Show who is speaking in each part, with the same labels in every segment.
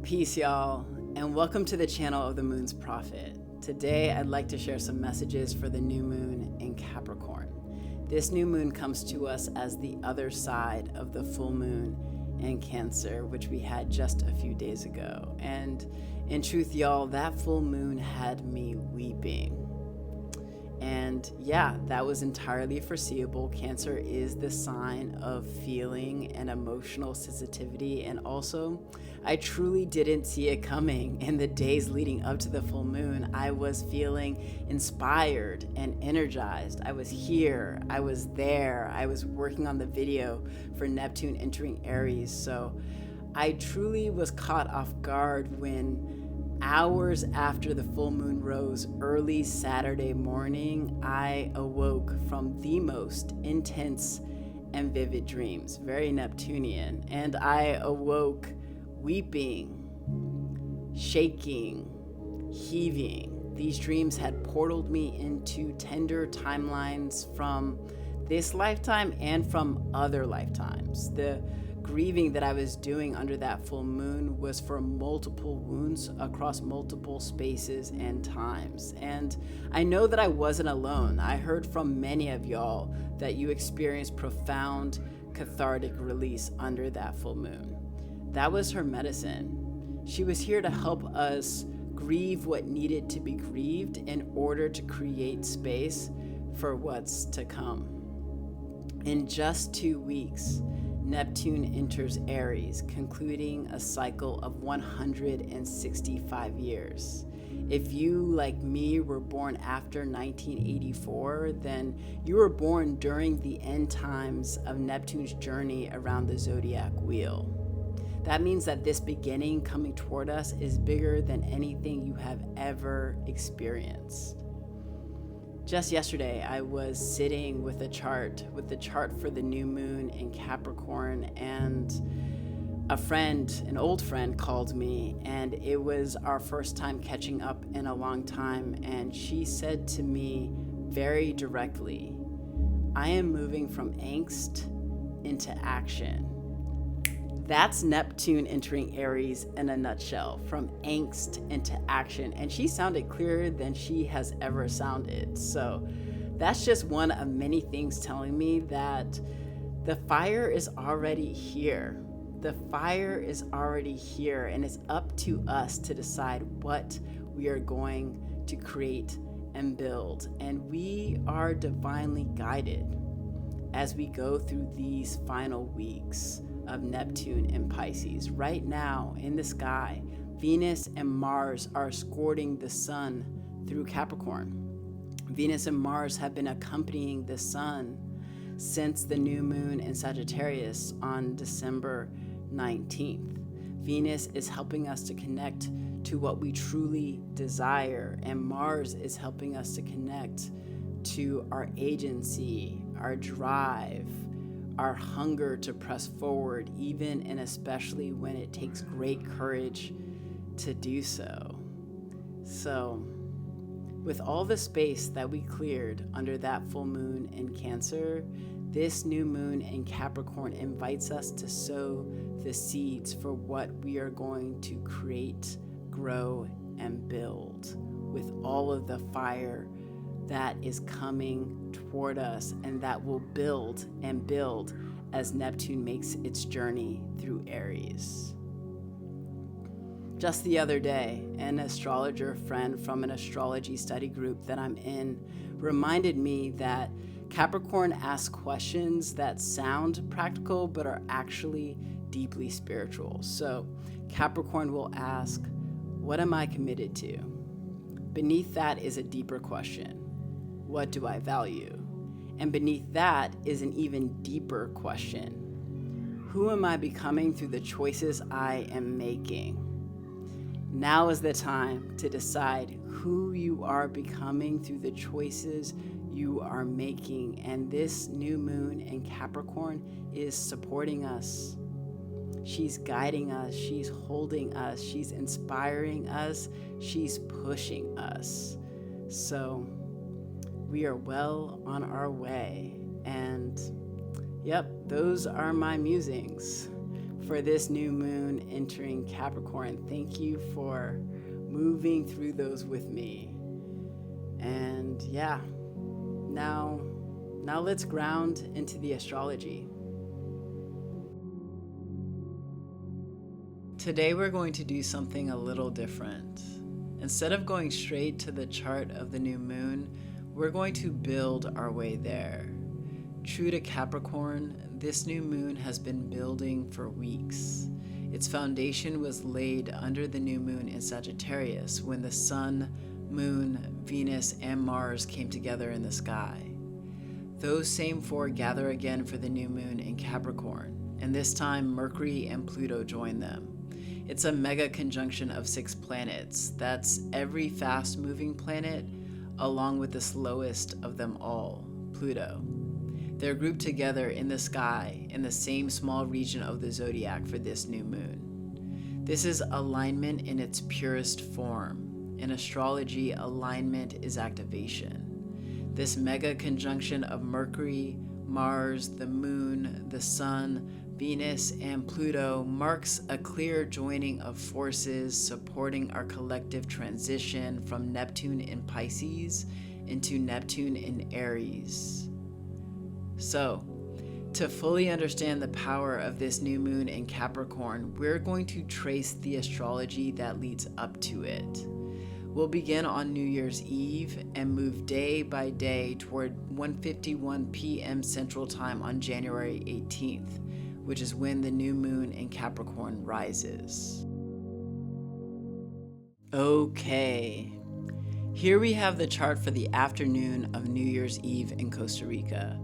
Speaker 1: Peace, y'all, and welcome to the channel of the Moon's Prophet. Today, I'd like to share some messages for the new moon in Capricorn. This new moon comes to us as the other side of the full moon in Cancer, which we had just a few days ago. And in truth, y'all, that full moon had me weeping. And yeah, that was entirely foreseeable. Cancer is the sign of feeling and emotional sensitivity. And also, I truly didn't see it coming. In the days leading up to the full moon, I was feeling inspired and energized. I was here, I was there, I was working on the video for Neptune entering Aries. So I truly was caught off guard when hours after the full moon rose early Saturday morning, I awoke from the most intense and vivid dreams, very Neptunian. And I awoke weeping, shaking, heaving. These dreams had portaled me into tender timelines from this lifetime and from other lifetimes. The grieving that I was doing under that full moon was for multiple wounds across multiple spaces and times. And I know that I wasn't alone. I heard from many of y'all that you experienced profound cathartic release under that full moon. That was her medicine. She was here to help us grieve what needed to be grieved in order to create space for what's to come. In just 2 weeks, Neptune enters Aries, concluding a cycle of 165 years. If you, like me, were born after 1984, then you were born during the end times of Neptune's journey around the zodiac wheel. That means that this beginning coming toward us is bigger than anything you have ever experienced. Just yesterday, I was sitting with the chart for the new moon in Capricorn, and an old friend called me, and it was our first time catching up in a long time, and she said to me very directly, "I am moving from angst into action." That's Neptune entering Aries in a nutshell, from angst into action. And she sounded clearer than she has ever sounded. So that's just one of many things telling me that the fire is already here. The fire is already here, and it's up to us to decide what we are going to create and build. And we are divinely guided as we go through these final weeks of Neptune and Pisces. Right now in the sky, Venus and Mars are escorting the sun through Capricorn. Venus and Mars have been accompanying the sun since the new moon in Sagittarius on December 19th. Venus is helping us to connect to what we truly desire, and Mars is helping us to connect to our agency, our drive, our hunger to press forward, even and especially when it takes great courage to do so. So, with all the space that we cleared under that full moon in Cancer, this new moon in Capricorn invites us to sow the seeds for what we are going to create, grow, and build with all of the fire that is coming toward us and that will build and build as Neptune makes its journey through Aries. Just the other day, an astrologer friend from an astrology study group that I'm in reminded me that Capricorn asks questions that sound practical but are actually deeply spiritual. So Capricorn will ask, "What am I committed to?" Beneath that is a deeper question. What do I value? And beneath that is an even deeper question. Who am I becoming through the choices I am making? Now is the time to decide who you are becoming through the choices you are making. And this new moon in Capricorn is supporting us. She's guiding us. She's holding us. She's inspiring us. She's pushing us. So we are well on our way. And yep, those are my musings for this new moon entering Capricorn. Thank you for moving through those with me. And yeah, now let's ground into the astrology. Today we're going to do something a little different. Instead of going straight to the chart of the new moon, we're going to build our way there. True to Capricorn, this new moon has been building for weeks. Its foundation was laid under the new moon in Sagittarius when the Sun, Moon, Venus, and Mars came together in the sky. Those same four gather again for the new moon in Capricorn, and this time Mercury and Pluto join them. It's a mega conjunction of 6 planets. That's every fast-moving planet, along with the slowest of them all, Pluto. They're grouped together in the sky in the same small region of the zodiac for this new moon. This is alignment in its purest form. In astrology, alignment is activation. This mega conjunction of Mercury, Mars, the moon, the sun, Venus, and Pluto marks a clear joining of forces supporting our collective transition from Neptune in Pisces into Neptune in Aries. So, to fully understand the power of this new moon in Capricorn, we're going to trace the astrology that leads up to it. We'll begin on New Year's Eve and move day by day toward 1:51 p.m. Central Time on January 18th, which is when the new moon in Capricorn rises. Okay, here we have the chart for the afternoon of New Year's Eve in Costa Rica.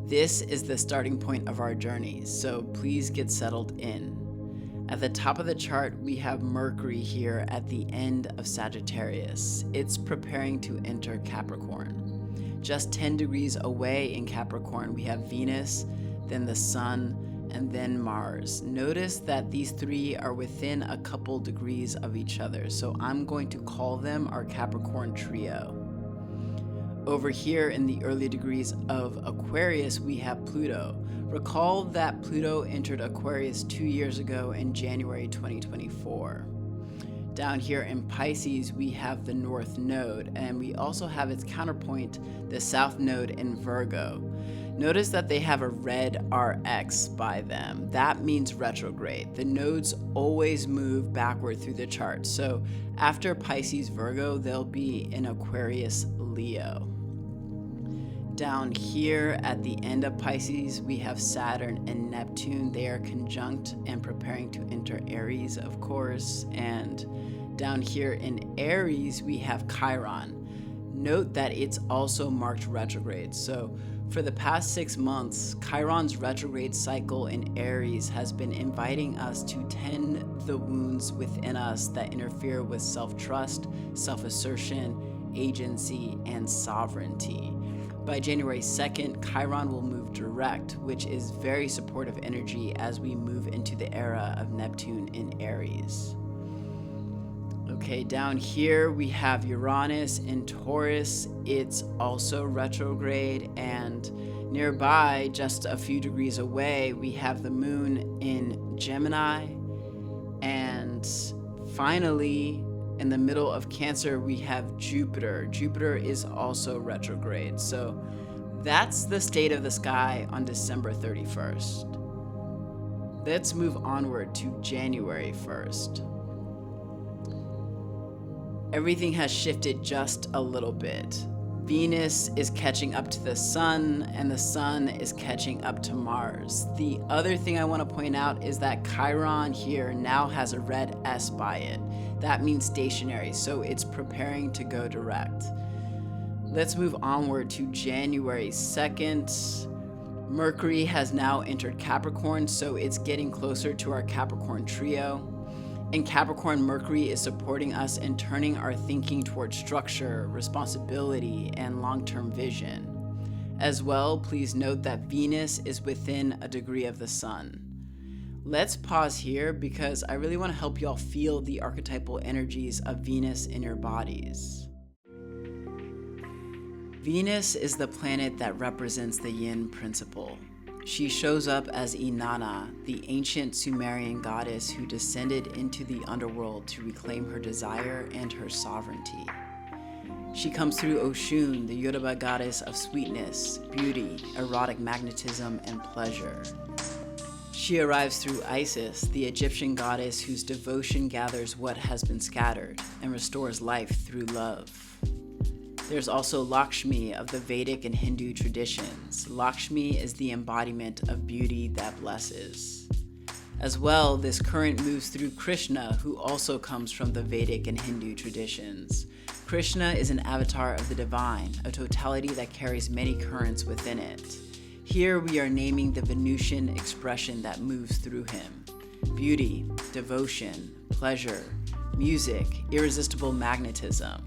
Speaker 1: This is the starting point of our journey, so please get settled in. At the top of the chart, we have Mercury here at the end of Sagittarius. It's preparing to enter Capricorn. Just 10 degrees away in Capricorn, we have Venus, then the Sun, and then Mars. Notice that these three are within a couple degrees of each other, so I'm going to call them our Capricorn trio. Over here in the early degrees of Aquarius, we have Pluto. Recall that Pluto entered Aquarius 2 years ago in January 2024. Down here in Pisces, we have the North Node, and we also have its counterpoint, the South Node in Virgo. Notice that they have a red RX by them. That means retrograde. The nodes always move backward through the chart. So after Pisces Virgo, they'll be in Aquarius Leo. Down here at the end of Pisces, we have Saturn and Neptune. They are conjunct and preparing to enter Aries, of course. And down here in Aries, we have Chiron. Note that it's also marked retrograde. So for the past 6 months, Chiron's retrograde cycle in Aries has been inviting us to tend the wounds within us that interfere with self-trust, self-assertion, agency, and sovereignty. By January 2nd, Chiron will move direct, which is very supportive energy as we move into the era of Neptune in Aries. Okay, down here we have Uranus in Taurus. It's also retrograde, and nearby, just a few degrees away, we have the moon in Gemini. And finally, in the middle of Cancer, we have Jupiter. Jupiter is also retrograde. So that's the state of the sky on December 31st. Let's move onward to January 1st. Everything has shifted just a little bit. Venus is catching up to the sun, and the sun is catching up to Mars. The other thing I want to point out is that Chiron here now has a red S by it. That means stationary, so it's preparing to go direct. Let's move onward to January 2nd. Mercury has now entered Capricorn, so it's getting closer to our Capricorn trio. In Capricorn, Mercury is supporting us in turning our thinking towards structure, responsibility, and long-term vision. As well, please note that Venus is within a degree of the sun. Let's pause here because I really want to help y'all feel the archetypal energies of Venus in your bodies. Venus is the planet that represents the yin principle. She shows up as Inanna, the ancient Sumerian goddess who descended into the underworld to reclaim her desire and her sovereignty. She comes through Oshun, the Yoruba goddess of sweetness, beauty, erotic magnetism, and pleasure. She arrives through Isis, the Egyptian goddess whose devotion gathers what has been scattered and restores life through love. There's also Lakshmi of the Vedic and Hindu traditions. Lakshmi is the embodiment of beauty that blesses. As well, this current moves through Krishna, who also comes from the Vedic and Hindu traditions. Krishna is an avatar of the divine, a totality that carries many currents within it. Here we are naming the Venusian expression that moves through him: beauty, devotion, pleasure, music, irresistible magnetism.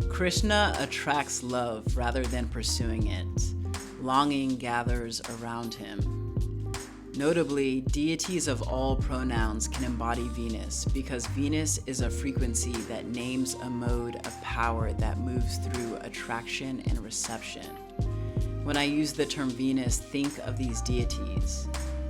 Speaker 1: Krishna attracts love rather than pursuing it. Longing gathers around him. Notably, deities of all pronouns can embody Venus because Venus is a frequency that names a mode of power that moves through attraction and reception. When I use the term Venus, think of these deities.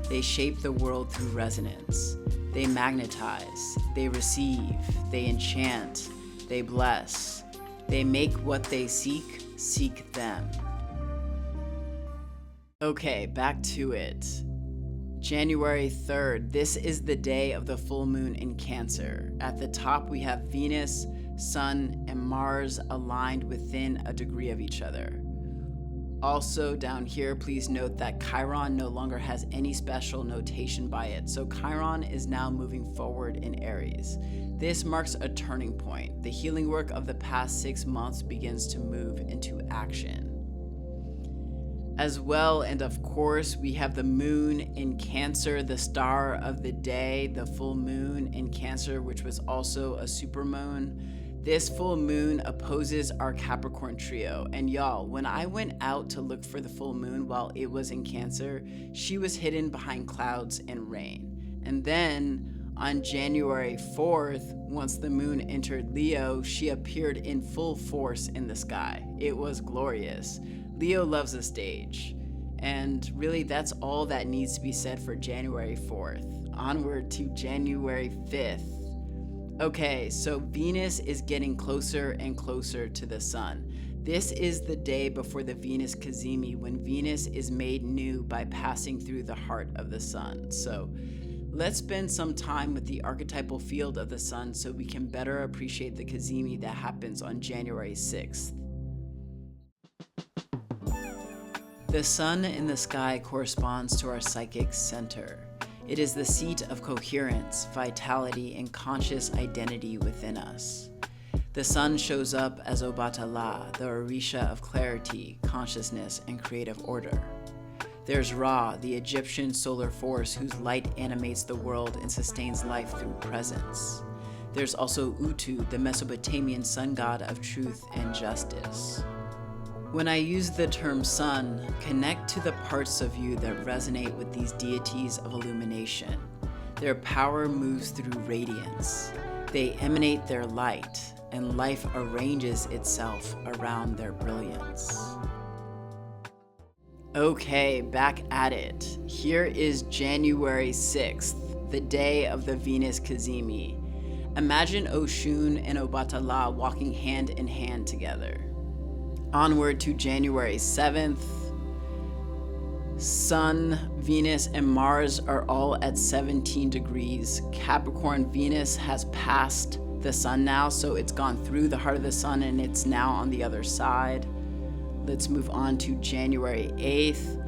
Speaker 1: They shape the world through resonance. They magnetize, they receive, they enchant, they bless. They make what they seek them. Okay, back to it. January 3rd, this is the day of the full moon in Cancer. At the top, we have Venus, Sun, and Mars aligned within a degree of each other. Also down here, please note that Chiron no longer has any special notation by it, so Chiron is now moving forward in Aries. This marks a turning point. The healing work of the past 6 months begins to move into action. As well, and of course, we have the moon in Cancer, the star of the day, the full moon in Cancer, which was also a supermoon. This full moon opposes our Capricorn trio. And y'all, when I went out to look for the full moon while it was in Cancer, she was hidden behind clouds and rain. And then on January 4th, once the moon entered Leo, she appeared in full force in the sky. It was glorious. Leo loves a stage. And really, that's all that needs to be said for January 4th. Onward to January 5th. Okay, so Venus is getting closer and closer to the sun. This is the day before the Venus Cazimi, when Venus is made new by passing through the heart of the sun. So let's spend some time with the archetypal field of the sun so we can better appreciate the Cazimi that happens on January 6th. The sun in the sky corresponds to our psychic center. It is the seat of coherence, vitality, and conscious identity within us. The sun shows up as Obatala, the Orisha of clarity, consciousness, and creative order. There's Ra, the Egyptian solar force whose light animates the world and sustains life through presence. There's also Utu, the Mesopotamian sun god of truth and justice. When I use the term sun, connect to the parts of you that resonate with these deities of illumination. Their power moves through radiance. They emanate their light, and life arranges itself around their brilliance. Okay, back at it. Here is January 6th, the day of the Venus Cazimi. Imagine Oshun and Obatala walking hand in hand together. Onward to January 7th, Sun, Venus, and Mars are all at 17 degrees. Capricorn Venus has passed the sun now, so it's gone through the heart of the sun and it's now on the other side. Let's move on to January 8th.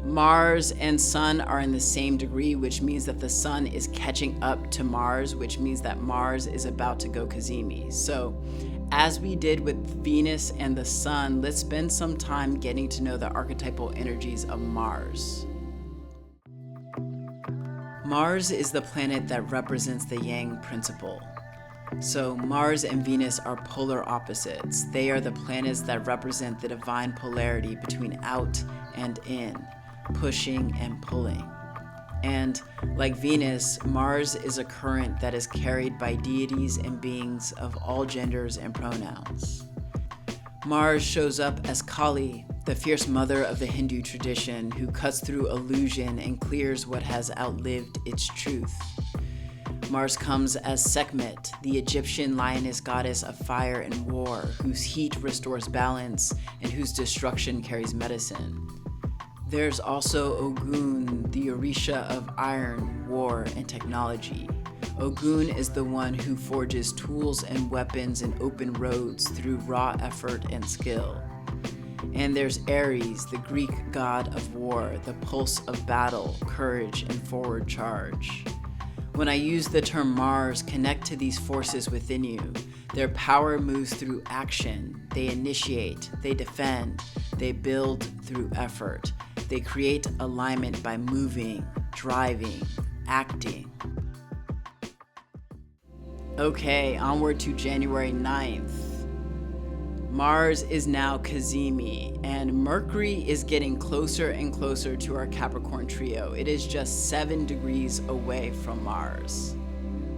Speaker 1: Mars and Sun are in the same degree, which means that the Sun is catching up to Mars, which means that Mars is about to go Cazimi. So, as we did with Venus and the Sun, let's spend some time getting to know the archetypal energies of Mars. Mars is the planet that represents the Yang principle. So Mars and Venus are polar opposites. They are the planets that represent the divine polarity between out and in, pushing and pulling. And like Venus, Mars is a current that is carried by deities and beings of all genders and pronouns. Mars shows up as Kali, the fierce mother of the Hindu tradition who cuts through illusion and clears what has outlived its truth. Mars comes as Sekhmet, the Egyptian lioness goddess of fire and war, whose heat restores balance and whose destruction carries medicine. There's also Ogun, the Orisha of iron, war, and technology. Ogun is the one who forges tools and weapons and open roads through raw effort and skill. And there's Ares, the Greek god of war, the pulse of battle, courage, and forward charge. When I use the term Mars, connect to these forces within you. Their power moves through action. They initiate, they defend, they build through effort. They create alignment by moving, driving, acting. Okay, onward to January 9th. Mars is now Cazimi, and Mercury is getting closer and closer to our Capricorn trio. It is just 7 degrees away from Mars.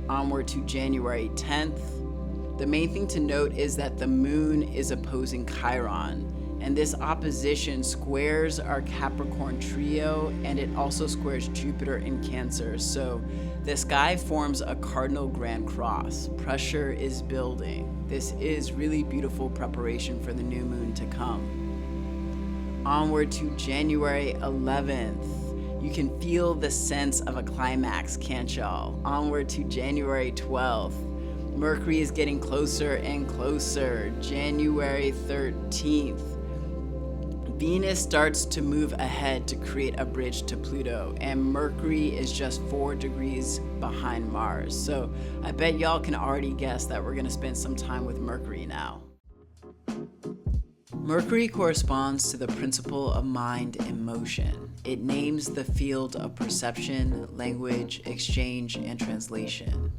Speaker 1: Onward to January 10th. The main thing to note is that the moon is opposing Chiron, and this opposition squares our Capricorn trio, and it also squares Jupiter in Cancer. So the sky forms a cardinal grand cross. Pressure is building. This is really beautiful preparation for the new moon to come. Onward to January 11th. You can feel the sense of a climax, can't y'all? Onward to January 12th. Mercury is getting closer and closer. January 13th. Venus starts to move ahead to create a bridge to Pluto, and Mercury is just 4 degrees behind Mars. So I bet y'all can already guess that we're gonna spend some time with Mercury now. Mercury corresponds to the principle of mind and motion. It names the field of perception, language, exchange, and translation.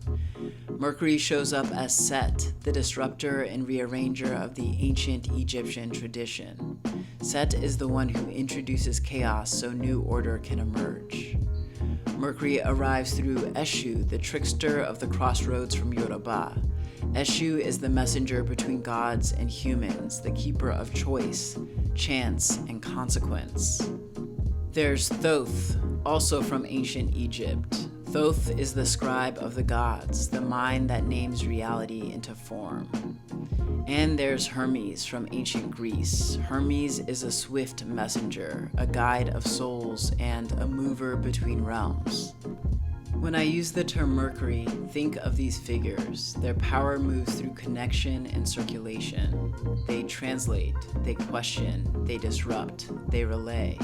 Speaker 1: Mercury shows up as Set, the disruptor and rearranger of the ancient Egyptian tradition. Set is the one who introduces chaos so new order can emerge. Mercury arrives through Eshu, the trickster of the crossroads from Yoruba. Eshu is the messenger between gods and humans, the keeper of choice, chance, and consequence. There's Thoth, also from ancient Egypt. Thoth is the scribe of the gods, the mind that names reality into form. And there's Hermes from ancient Greece. Hermes is a swift messenger, a guide of souls, and a mover between realms. When I use the term Mercury, think of these figures. Their power moves through connection and circulation. They translate, they question, they disrupt, they relay.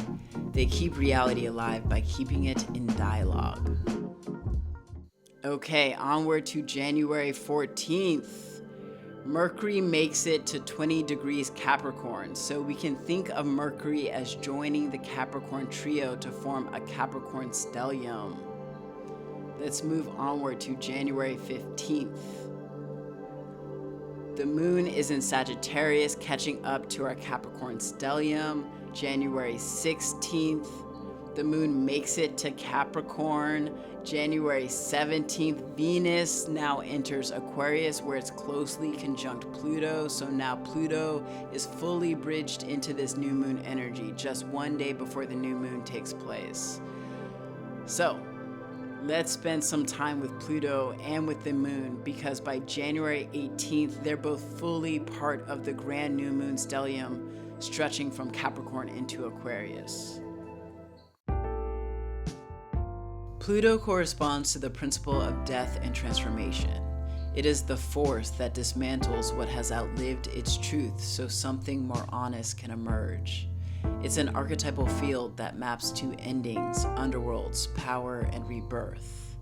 Speaker 1: They keep reality alive by keeping it in dialogue. Okay, onward to January 14th. Mercury makes it to 20 degrees Capricorn, so we can think of Mercury as joining the Capricorn trio to form a Capricorn stellium. Let's move onward to January 15th. The moon is in Sagittarius, catching up to our Capricorn stellium. January 16th, the moon makes it to Capricorn. January 17th, Venus now enters Aquarius, where it's closely conjunct Pluto. So now Pluto is fully bridged into this new moon energy just one day before the new moon takes place. So let's spend some time with Pluto and with the moon, because by January 18th, they're both fully part of the grand new moon stellium, stretching from Capricorn into Aquarius. Pluto corresponds to the principle of death and transformation. It is the force that dismantles what has outlived its truth so something more honest can emerge. It's an archetypal field that maps to endings, underworlds, power, and rebirth.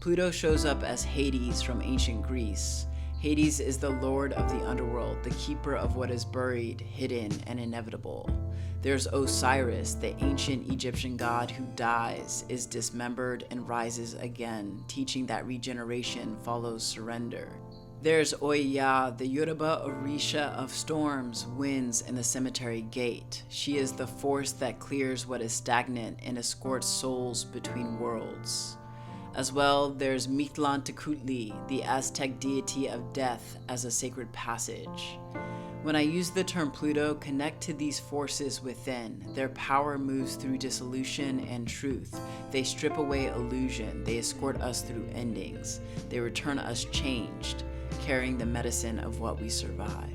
Speaker 1: Pluto shows up as Hades from ancient Greece. Hades is the lord of the underworld, the keeper of what is buried, hidden, and inevitable. There's Osiris, the ancient Egyptian god who dies, is dismembered, and rises again, teaching that regeneration follows surrender. There's Oya, the Yoruba Orisha of storms, winds, and the cemetery gate. She is the force that clears what is stagnant and escorts souls between worlds. As well, there's Mictlantecuhtli, the Aztec deity of death, as a sacred passage. When I use the term Pluto, connect to these forces within. Their power moves through dissolution and truth. They strip away illusion. They escort us through endings. They return us changed, carrying the medicine of what we survive.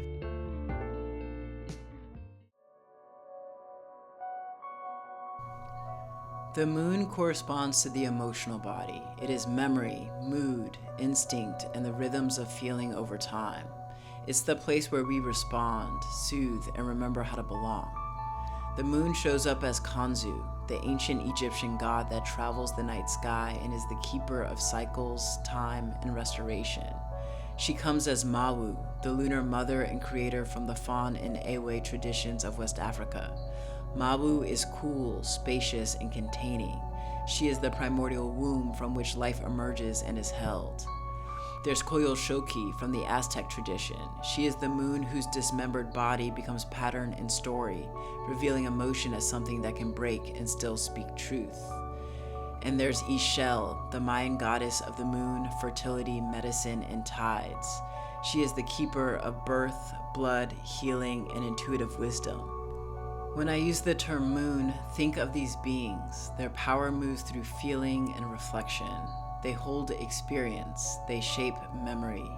Speaker 1: The moon corresponds to the emotional body. It is memory, mood, instinct, and the rhythms of feeling over time. It's the place where we respond, soothe, and remember how to belong. The moon shows up as Khonsu, the ancient Egyptian god that travels the night sky and is the keeper of cycles, time, and restoration. She comes as Mawu, the lunar mother and creator from the Fawn and Ewe traditions of West Africa. Mawu is cool, spacious, and containing. She is the primordial womb from which life emerges and is held. There's Shoki from the Aztec tradition. She is the moon whose dismembered body becomes pattern and story, revealing emotion as something that can break and still speak truth. And there's Ixchel, the Mayan goddess of the moon, fertility, medicine, and tides. She is the keeper of birth, blood, healing, and intuitive wisdom. When I use the term moon, think of these beings. Their power moves through feeling and reflection. They hold experience. They shape memory.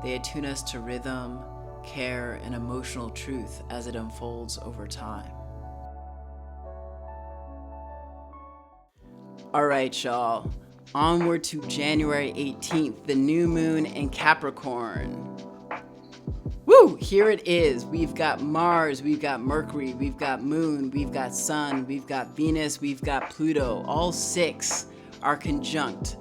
Speaker 1: They attune us to rhythm, care, and emotional truth as it unfolds over time. All right, y'all. Onward to January 18th, the new moon in Capricorn. Woo! Here it is. We've got Mars, we've got Mercury, we've got Moon, we've got Sun, we've got Venus, we've got Pluto. All six are conjunct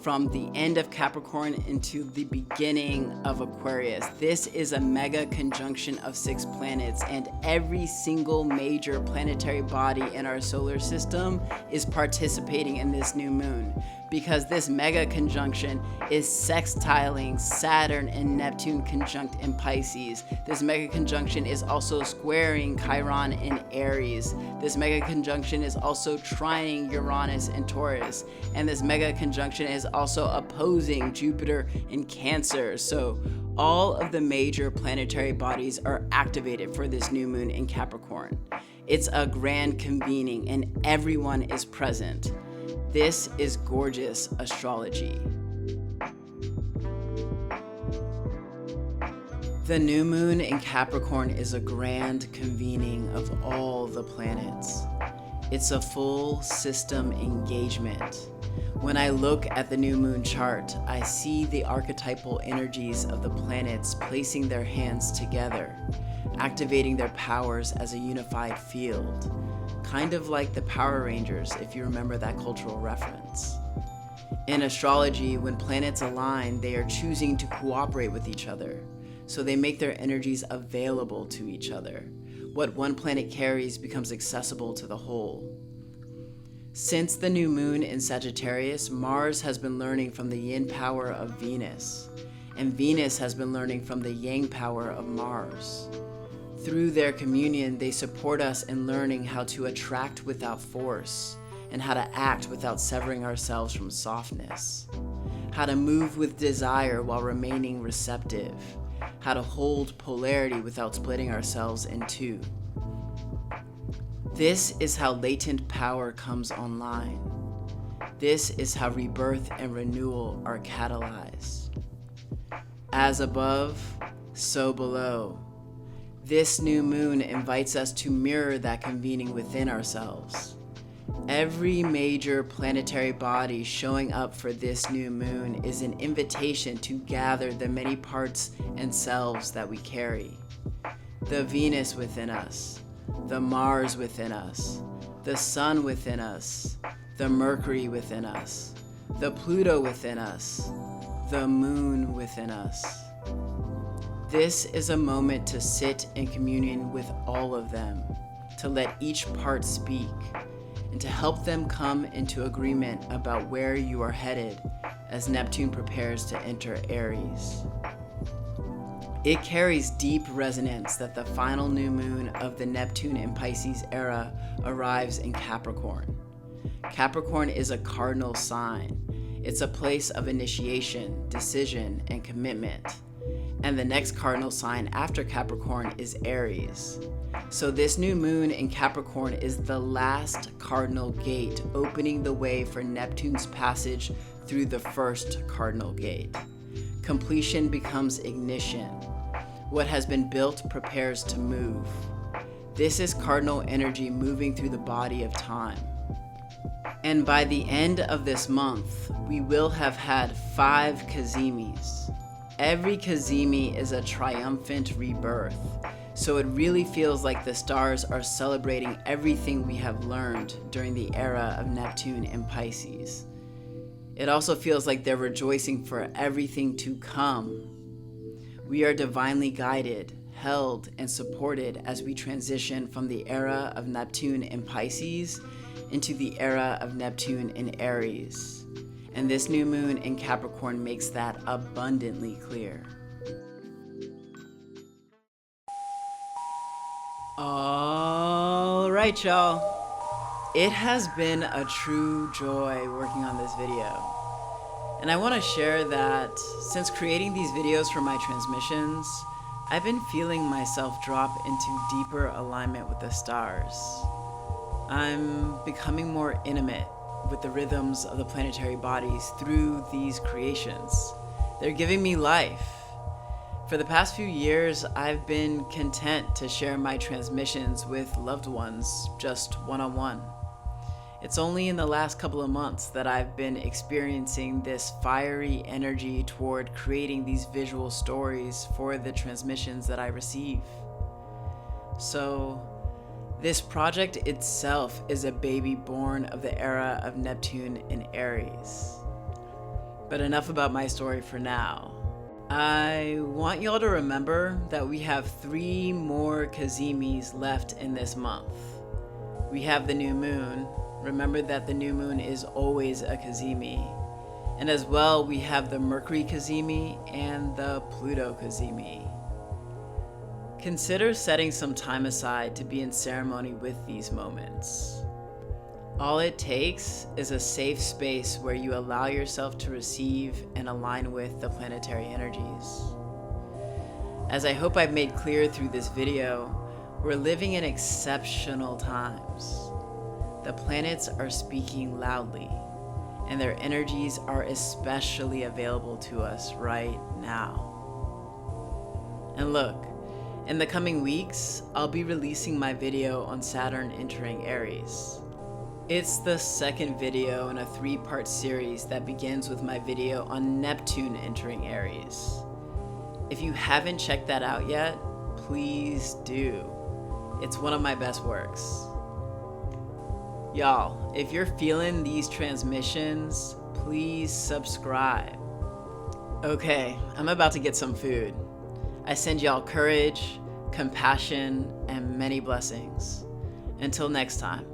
Speaker 1: from the end of Capricorn into the beginning of Aquarius. This is a mega conjunction of 6 planets, and every single major planetary body in our solar system is participating in this new moon, because this mega conjunction is sextiling Saturn and Neptune conjunct in Pisces. This mega conjunction is also squaring Chiron in Aries. This mega conjunction is also trining Uranus in Taurus. And this mega conjunction is also opposing Jupiter in Cancer. So all of the major planetary bodies are activated for this new moon in Capricorn. It's a grand convening and everyone is present. This is gorgeous astrology. The new moon in Capricorn is a grand convening of all the planets. It's a full system engagement. When I look at the new moon chart, I see the archetypal energies of the planets placing their hands together, activating their powers as a unified field. Kind of like the Power Rangers, if you remember that cultural reference. In astrology, when planets align, they are choosing to cooperate with each other, so they make their energies available to each other. What one planet carries becomes accessible to the whole. Since the new moon in Sagittarius, Mars has been learning from the yin power of Venus, and Venus has been learning from the yang power of Mars. Through their communion, they support us in learning how to attract without force and how to act without severing ourselves from softness, how to move with desire while remaining receptive, how to hold polarity without splitting ourselves in two. This is how latent power comes online. This is how rebirth and renewal are catalyzed. As above, so below. This new moon invites us to mirror that convening within ourselves. Every major planetary body showing up for this new moon is an invitation to gather the many parts and selves that we carry. The Venus within us, the Mars within us, the Sun within us, the Mercury within us, the Pluto within us, the Moon within us. This is a moment to sit in communion with all of them, to let each part speak, and to help them come into agreement about where you are headed as Neptune prepares to enter Aries. It carries deep resonance that the final new moon of the Neptune and Pisces era arrives in Capricorn. Capricorn is a cardinal sign. It's a place of initiation, decision, and commitment. And the next cardinal sign after Capricorn is Aries. So this new moon in Capricorn is the last cardinal gate, opening the way for Neptune's passage through the first cardinal gate. Completion becomes ignition. What has been built prepares to move. This is cardinal energy moving through the body of time. And by the end of this month, we will have had 5 Kazimis. Every Kazimi is a triumphant rebirth, so it really feels like the stars are celebrating everything we have learned during the era of Neptune in Pisces. It also feels like they're rejoicing for everything to come. We are divinely guided, held, and supported as we transition from the era of Neptune in Pisces into the era of Neptune in Aries. And this new moon in Capricorn makes that abundantly clear. All right, y'all. It has been a true joy working on this video. And I want to share that since creating these videos for my transmissions, I've been feeling myself drop into deeper alignment with the stars. I'm becoming more intimate with the rhythms of the planetary bodies through these creations. They're giving me life. For the past few years, I've been content to share my transmissions with loved ones, just one-on-one. It's only in the last couple of months that I've been experiencing this fiery energy toward creating these visual stories for the transmissions that I receive. So, this project itself is a baby born of the era of Neptune in Aries. But enough about my story for now. I want y'all to remember that we have 3 more Kazimis left in this month. We have the new moon. Remember that the new moon is always a Kazimi. And as well, we have the Mercury Kazimi and the Pluto Kazimi. Consider setting some time aside to be in ceremony with these moments. All it takes is a safe space where you allow yourself to receive and align with the planetary energies. As I hope I've made clear through this video, we're living in exceptional times. The planets are speaking loudly, and their energies are especially available to us right now. And look, in the coming weeks, I'll be releasing my video on Saturn entering Aries. It's the second video in a 3-part series that begins with my video on Neptune entering Aries. If you haven't checked that out yet, please do. It's one of my best works. Y'all, if you're feeling these transmissions, please subscribe. Okay, I'm about to get some food. I send y'all courage, compassion, and many blessings. Until next time.